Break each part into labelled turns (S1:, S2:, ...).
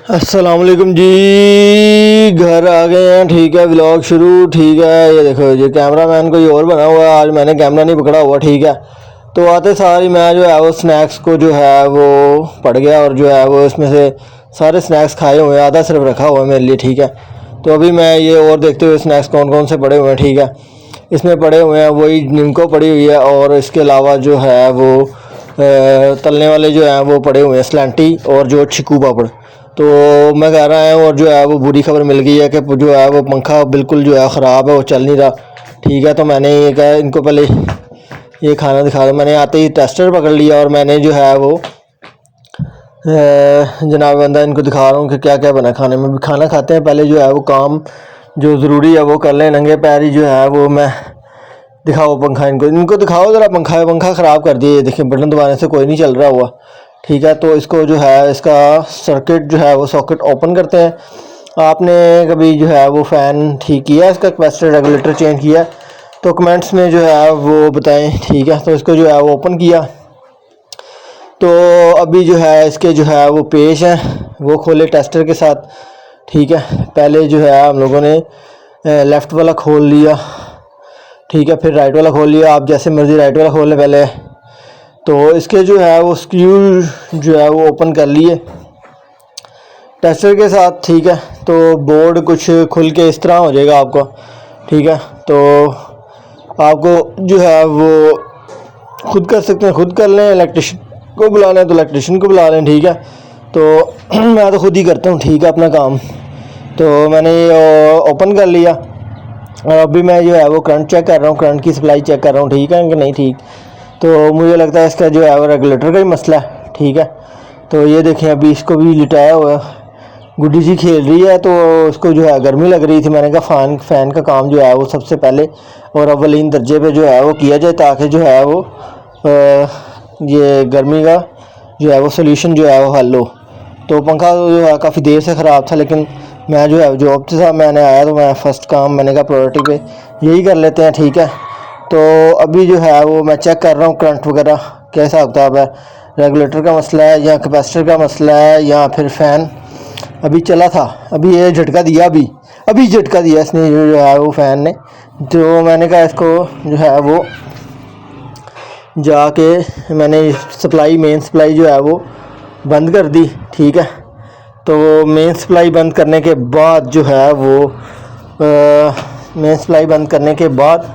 S1: अस्सलाम वालेकुम जी। घर आ गए हैं, ठीक है। व्लॉग शुरू, ठीक है। ये देखो ये कैमरा मैन कोई और बना हुआ है, आज मैंने कैमरा नहीं पकड़ा हुआ, ठीक है। तो आते सारी मैं जो है वो स्नैक्स को जो है वो पड़ गया और जो है वो इसमें से सारे स्नैक्स खाए हुए हैं, आधा सिर्फ रखा हुआ है मेरे लिए, ठीक है। तो अभी मैं ये और देखते हुए स्नैक्स कौन कौन से पड़े हुए हैं, ठीक है। इसमें पड़े हुए हैं वही निमको पड़ी हुई है और इसके अलावा जो है वो तलने वाले जो हैं वो पड़े हुए हैं, स्लैंटी और जो चिकू पापड़। तो मैं कह रहा हूँ, और जो है वो बुरी खबर मिल गई है कि जो है वो पंखा बिल्कुल जो है ख़राब है, वो चल नहीं रहा, ठीक है। तो मैंने ये कहा इनको पहले ये खाना दिखा दो। मैंने आते ही टेस्टर पकड़ लिया और मैंने जो है वो जनाब बंदा इनको दिखा रहा हूँ कि क्या क्या बना खाने में। भी खाना खाते हैं पहले जो है वो काम जो ज़रूरी है वो कर लें, नंगे पैर ही जो है वो मैं दिखाओ पंखा, इनको दिखाओ ज़रा। पंखा ख़राब कर दिए, देखिए बटन दबाने से कोई नहीं चल रहा हुआ, ठीक है। तो इसको जो है इसका सर्किट जो है वो सॉकेट ओपन करते हैं। आपने कभी जो है वो फ़ैन ठीक किया, इसका कैपेसिटर रेगुलेटर चेंज किया तो कमेंट्स में जो है वो बताएं, ठीक है। तो इसको जो है वो ओपन किया तो अभी जो है इसके जो है वो पेच हैं वो खोले टेस्टर के साथ, ठीक है। पहले जो है हम लोगों ने लेफ़्ट वाला खोल लिया, ठीक है, फिर राइट वाला खोल लिया। आप जैसे मर्ज़ी राइट वाला खोल लें पहले। तो इसके जो है वो स्क्रू जो है वो ओपन कर लिए टेस्टर के साथ, ठीक है। तो बोर्ड कुछ खुल के इस तरह हो जाएगा आपका, ठीक है। तो आपको जो है वो खुद कर सकते हैं, खुद कर लें। इलेक्ट्रिशियन को बुलाना है तो इलेक्ट्रिशियन को बुला लें, ठीक है। तो मैं तो खुद ही करता हूँ, ठीक है, अपना काम। तो मैंने ये ओपन कर लिया और अभी मैं जो है वो करंट चेक कर रहा हूँ, करंट की सप्लाई चेक कर रहा हूँ, ठीक है कि नहीं ठीक। तो मुझे लगता है इसका जो है वो रेगुलेटर का ही मसला है, ठीक है। तो ये देखें अभी इसको भी लिटाया हुआ है, गुड्डी सी खेल रही है तो उसको जो है गर्मी लग रही थी। मैंने कहा फ़ैन का काम जो है वो सबसे पहले और अव्वलीन दर्जे पे जो है वो किया जाए ताकि जो है वो ये गर्मी का जो है वो सोल्यूशन जो है वो हल हो। तो पंखा जो है काफ़ी देर से ख़राब था, लेकिन मैं जो है जॉब से था, मैंने आया तो मैं फ़र्स्ट काम मैंने कहा प्रायोरिटी पे यही कर लेते हैं, ठीक है। तो अभी जो है वो मैं चेक कर रहा हूँ करंट वगैरह क्या हिसाब किताब है, रेगुलेटर का मसला है या कैपेसिटर का मसला है या फिर फ़ैन अभी चला था, अभी ये झटका दिया, अभी झटका दिया इसने जो है वो फ़ैन ने। तो मैंने कहा इसको जो है वो जाके मैंने मेन सप्लाई जो है वो बंद कर दी, ठीक है। तो मेन सप्लाई बंद करने के बाद जो है वो मेन सप्लाई बंद करने के बाद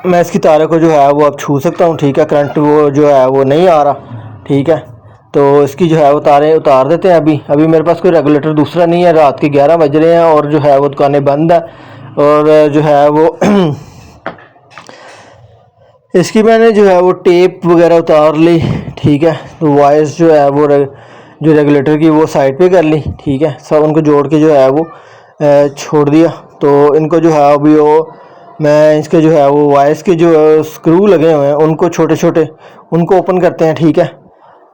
S1: मैं इसकी तारों को जो है वो अब छू सकता हूँ, ठीक है। करंट वो जो है वो नहीं आ रहा, ठीक है। तो इसकी जो है वो तारें उतार देते हैं। अभी मेरे पास कोई रेगुलेटर दूसरा नहीं है, रात के 11 बज रहे हैं और जो है वो दुकानें बंद है और जो है वो इसकी मैंने जो है वो टेप वगैरह उतार ली, ठीक है। तो वायर्स जो है वो जो रेगुलेटर की वो साइड पे कर ली, ठीक है। सब उनको जोड़ के जो है वो छोड़ दिया। तो इनको जो है अभी वो मैं इसके जो है वो वायर्स के जो स्क्रू लगे हुए हैं उनको छोटे छोटे उनको ओपन करते हैं, ठीक है।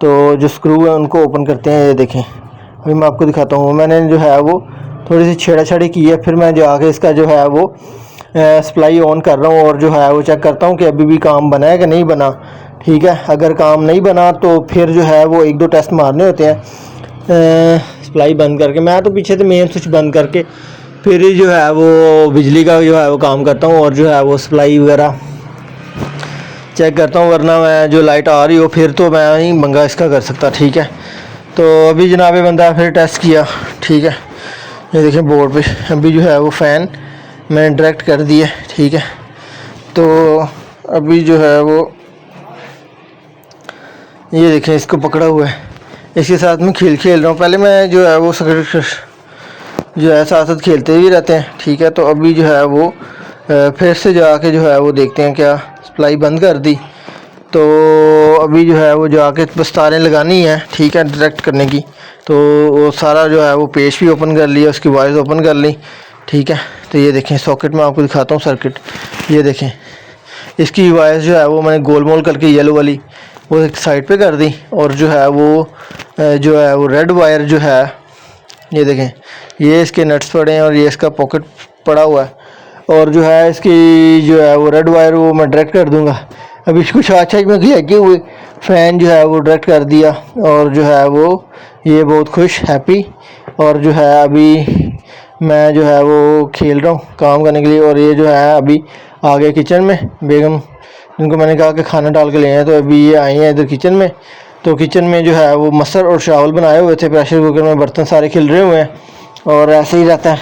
S1: तो जो स्क्रू है उनको ओपन करते हैं, ये देखें अभी मैं आपको दिखाता हूँ। मैंने जो है वो थोड़ी सी छेड़ा की है, फिर मैं जाके इसका जो है वो सप्लाई ऑन कर रहा हूँ और जो है वो चेक करता हूँ कि अभी भी काम बना है कि नहीं बना, ठीक है। अगर काम नहीं बना तो फिर जो है वो 1-2 टेस्ट मारने होते हैं सप्लाई बंद करके। मैं तो पीछे से मेन स्विच बंद करके फिर ही जो है वो बिजली का जो है वो काम करता हूँ और जो है वो सप्लाई वगैरह चेक करता हूँ, वरना मैं जो लाइट आ रही हो फिर तो मैं ही मंगा इसका कर सकता, ठीक है। तो अभी जनाब बंदा फिर टेस्ट किया, ठीक है। ये देखें बोर्ड पे अभी जो है वो फ़ैन मैंने डायरेक्ट कर दिया, ठीक है। तो अभी जो है वो ये देखें इसको पकड़ा हुआ है, इसके साथ में खेल रहा हूँ। पहले मैं जो है वो जो है साथ साथ खेलते भी रहते हैं, ठीक है। तो अभी जो है वो फिर से जाके जो है वो देखते हैं क्या सप्लाई बंद कर दी। तो अभी जो है वो जाके बस तारें लगानी है, ठीक है, डायरेक्ट करने की। तो वो सारा जो है वो पेज भी ओपन कर लिया, उसकी वायर्स ओपन कर ली, ठीक है। तो ये देखें सॉकेट में आपको दिखाता हूँ सर्किट, ये देखें इसकी वायर्स जो है वो मैंने गोल मोल करके येलो वाली वो एक साइड पे कर दी और जो है वो रेड वायर जो है ये देखें ये इसके नट्स पड़े हैं और ये इसका पॉकेट पड़ा हुआ है और जो है इसकी जो है वो रेड वायर वो मैं डायरेक्ट कर दूंगा। अब इसको छाछ में लेके हुए फ़ैन जो है वो डायरेक्ट कर दिया, और जो है वो ये बहुत खुश हैप्पी। और जो है अभी मैं जो है वो खेल रहा हूँ काम करने के लिए, और ये जो है अभी आ गए किचन में। बेगम जिनको मैंने कहा कि खाना डाल के ले आए, तो अभी ये आई हैं इधर किचन में। तो किचन में जो है वो मसर और चावल बनाए हुए थे प्रेशर कुकर में, बर्तन सारे खिल रहे हुए हैं। और ऐसे ही रहता है,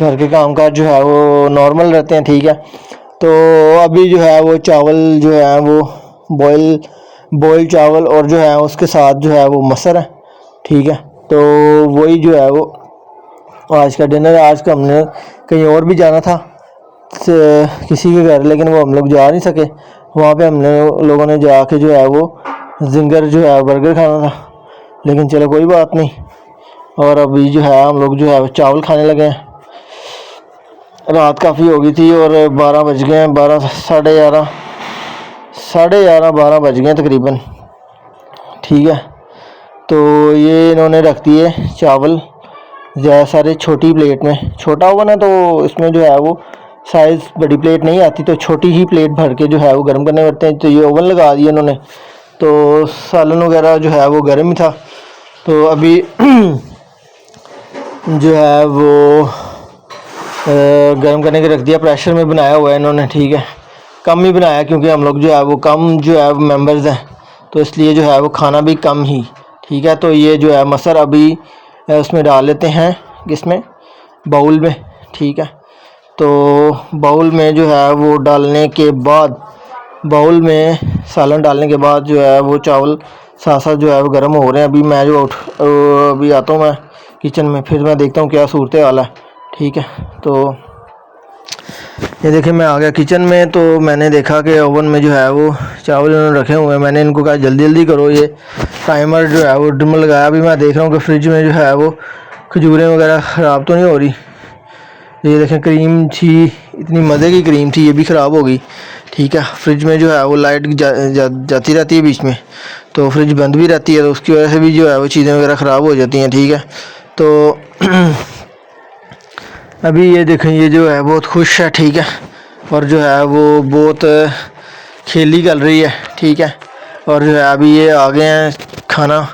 S1: घर के कामकाज जो है वो नॉर्मल रहते हैं, ठीक है। तो अभी जो है वो चावल जो है वो बॉयल चावल, और जो है उसके साथ जो है वो मसर है, ठीक है। तो वही जो है वो आज का डिनर है। आज का हमने कहीं और भी जाना था किसी के घर, लेकिन वो हम लोग जा नहीं सके। वहाँ पे हमने लोगों ने जाके जो है वो जिंगर जो है बर्गर खाना था, लेकिन चलो कोई बात नहीं। और अभी जो है हम लोग जो है चावल खाने लगे हैं। रात काफ़ी हो गई थी और 12 बज गए हैं, 12 साढ़े 12 बज गए तकरीबन, ठीक है। तो ये इन्होंने रख दिए चावल ज़्यादा सारे छोटी प्लेट में। छोटा ओवन है तो इसमें जो है वो साइज़ बड़ी प्लेट नहीं आती, तो छोटी ही प्लेट भर के जो है वो गर्म करने पड़ते हैं। तो ये ओवन लगा दिया इन्होंने, तो सालन वगैरह जो है वो गर्म ही था। तो अभी जो है वो गर्म करने के रख दिया, प्रेशर में बनाया हुआ है इन्होंने, ठीक है। कम ही बनाया क्योंकि हम लोग जो है वो कम जो है मेंबर्स हैं, तो इसलिए जो है वो खाना भी कम ही, ठीक है। तो ये जो है मसर अभी उसमें डाल लेते हैं, इसमें बाउल में, ठीक है। तो बाउल में जो है वो डालने के बाद, बाउल में सालन डालने के बाद जो है वो चावल साथ साथ जो है वो गर्म हो रहे हैं। अभी मैं जो अभी आता हूँ मैं किचन में, फिर मैं देखता हूँ क्या सूरत हाल है, ठीक है। तो ये देखिए मैं आ गया किचन में, तो मैंने देखा कि ओवन में जो है वो चावल इन्होंने रखे हुए हैं। मैंने इनको कहा जल्दी जल्दी करो, ये टाइमर जो है वो ड्रिमर लगाया। अभी मैं देख रहा हूँ कि फ्रिज में जो है वो खजूरें वगैरह ख़राब तो नहीं हो रही। ये देखें क्रीम थी, इतनी मज़े की क्रीम थी, ये भी ख़राब हो गई, ठीक है। फ्रिज में जो है वो लाइट जाती रहती है बीच में, तो फ्रिज बंद भी रहती है, तो उसकी वजह से भी जो है वो चीज़ें वगैरह ख़राब हो जाती हैं, ठीक है। तो अभी ये देखें ये जो है बहुत खुश है, ठीक है। और जो है वो बहुत खेली कर रही है, ठीक है। और जो है अभी ये आ गए हैं खाना।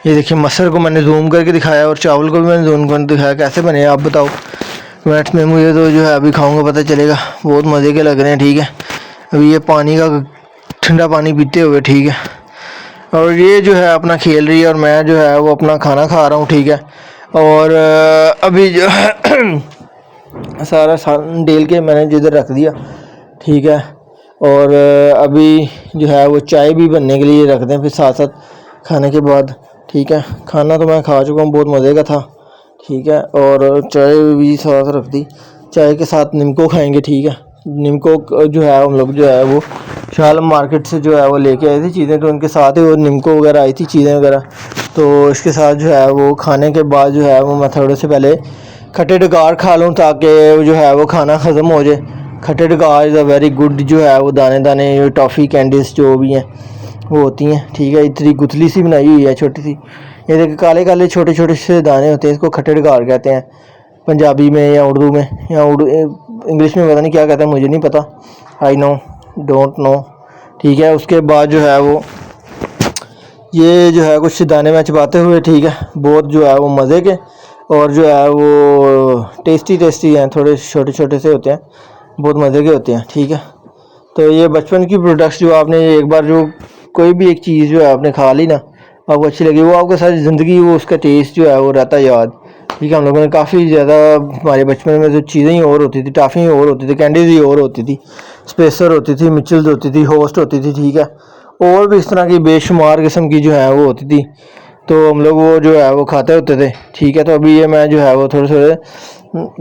S1: ये देखिए मसर को मैंने जूम करके दिखाया और चावल को भी मैंने जूम करके दिखाया, कैसे बने आप बताओ कमेंट्स में। मुझे तो जो है अभी खाऊंगा पता चलेगा, बहुत मज़े के लग रहे हैं, ठीक है। अभी ये पानी का ठंडा पानी पीते हुए, ठीक है। और ये जो है अपना खेल रही है और मैं जो है वो अपना खाना खा रहा हूँ, ठीक है। और अभी जो है सारा सालन डेल के मैंने जिधर रख दिया, ठीक है। और अभी जो है वो चाय भी बनने के लिए रख दें फिर साथ साथ खाने के बाद, ठीक है। खाना तो मैं खा चुका हूँ, बहुत मज़े का था, ठीक है। और चाय भी साथ रख दी, चाय के साथ निम्को खाएंगे, ठीक है। निम्को जो है हम लोग जो है वो शालम मार्केट से जो है वो लेके आए थे चीज़ें, तो उनके साथ ही वो निम्को वगैरह आई थी चीज़ें वगैरह। तो इसके साथ जो है वो खाने के बाद जो है वो मैं थोड़े से पहले खट्टे डकार खा लूँ ताकि जो है वो खाना ख़त्म हो जाए। खट्टे डकार इज़ अ वेरी गुड, जो है वो दाने दाने टॉफ़ी कैंडीज़ जो भी हैं वो होती हैं, ठीक है। इतनी गुथली सी बनाई हुई है छोटी सी, ये देखिए काले काले छोटे छोटे से दाने होते हैं, इसको खट्टे डकार कहते हैं पंजाबी में या उर्दू में, या इंग्लिश में पता नहीं क्या कहते हैं, मुझे नहीं पता, आई नो डोंट नो, ठीक है। उसके बाद जो है वो ये जो है कुछ दाने में चबाते हुए, ठीक है, बहुत जो है वो मज़े के और जो है वो टेस्टी हैं, थोड़े छोटे छोटे से होते हैं, बहुत मज़े के होते हैं, ठीक है। तो ये बचपन की प्रोडक्ट्स जो आपने एक बार जो कोई भी एक चीज़ जो है आपने खा ली ना, आपको अच्छी लगी, वो आपको सारी ज़िंदगी वो उसका टेस्ट जो है वो रहता है याद, ठीक है। हम लोगों ने काफ़ी ज़्यादा हमारे बचपन में जो चीज़ें ही और होती थी, टॉफ़ी ही और होती थी, कैंडीज़ ही और होती थी, स्पेसर होती थी, मिचल्स होती थी, होस्ट होती थी, ठीक है। और भी इस तरह की बेशुमार किस्म की जो है वो होती थी, तो हम लोग वो जो है वो खाते होते थे, ठीक है। तो अभी ये मैं जो है वो थोड़े थोड़े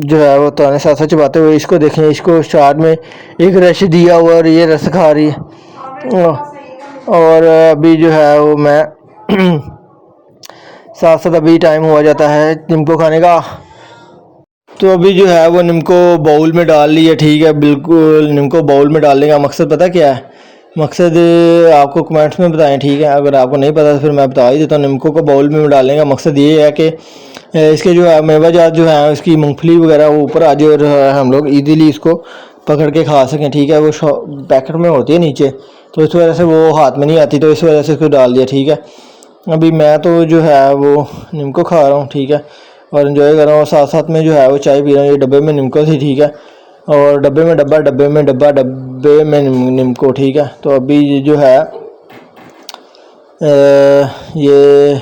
S1: जो है वो ताने साथ साथ चबाते हुए, इसको देखें, इसको स्टार्ट में एक रश दिया हुआ और ये रस खा रही है। और अभी जो है वो मैं साथ साथ अभी टाइम हुआ जाता है निम्को खाने का, तो अभी जो है वो निम्को बाउल में डाल ली है, ठीक है। बिल्कुल निम्को बाउल में डालने का मकसद पता क्या है, मकसद आपको कमेंट्स में बताएं, ठीक है। अगर आपको नहीं पता तो फिर मैं बता ही देता हूँ। निम्को को बाउल में डालने का मकसद ये है कि इसके जो है मेवाजात जो है उसकी मूंगफली वगैरह वो ऊपर आ जाए और हम लोग ईजीली इसको पकड़ के खा सकें, ठीक है। वो पैकेट में होती है नीचे, तो इस वजह से वो हाथ में नहीं आती, तो इस वजह से उसको डाल दिया। ठीक है, अभी मैं तो जो है वो निम्को खा रहा हूँ। ठीक है, और इन्जॉय कर रहा हूँ, साथ साथ में जो है वो चाय पी रहा हूँ। ये डब्बे में निम्को थी। ठीक है, और डब्बे में डब्बा, डब्बे में डब्बा, डब्बे में निम्को। ठीक है, तो अभी जो है ये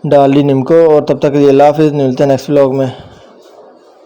S1: डाल ली निम्को। और तब तक ये अल्लाह हाफिज़, मिलते हैं नेक्स्ट व्लॉग में।